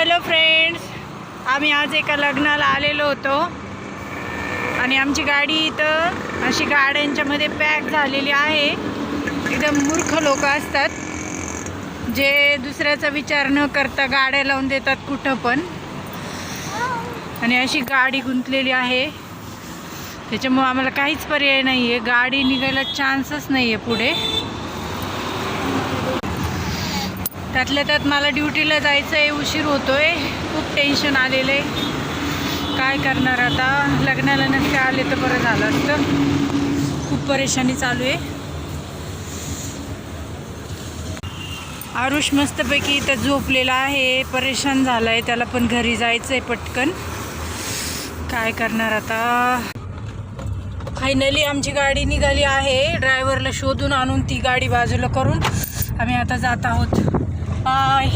Hello friends, आम्ही आज एका लग्नाला आलेलो होतो आणि आमची गाडी इथं अशी गाड्यांच्यामध्ये पॅक झालेली आहे. एकदम मूर्ख लोक असतात जे दुसऱ्याचा विचार न करता गाड्या लावून देतात कुठं पण, आणि अशी गाडी गुंतलेली आहे. त्याच्यामुळे आम्हाला काहीच पर्याय नाही आहे, गाडी निघायला चान्सच नाही आहे पुढे. त्यातल्या त्यात मला ड्युटीला जायचं आहे, उशीर होतोय, खूप टेन्शन आलेलं आहे. काय करणार आता, लग्नाला नसते आले तर बरं झालं असतं. खूप परेशानी चालू आहे. आरुष मस्तपैकी इथं झोपलेला आहे, परेशान झाला आहे, त्याला पण घरी जायचं आहे पटकन. काय करणार आता. फायनली आमची गाडी निघाली आहे. ड्रायव्हरला शोधून आणून ती गाडी बाजूला करून आम्ही आता जात आहोत. बाय.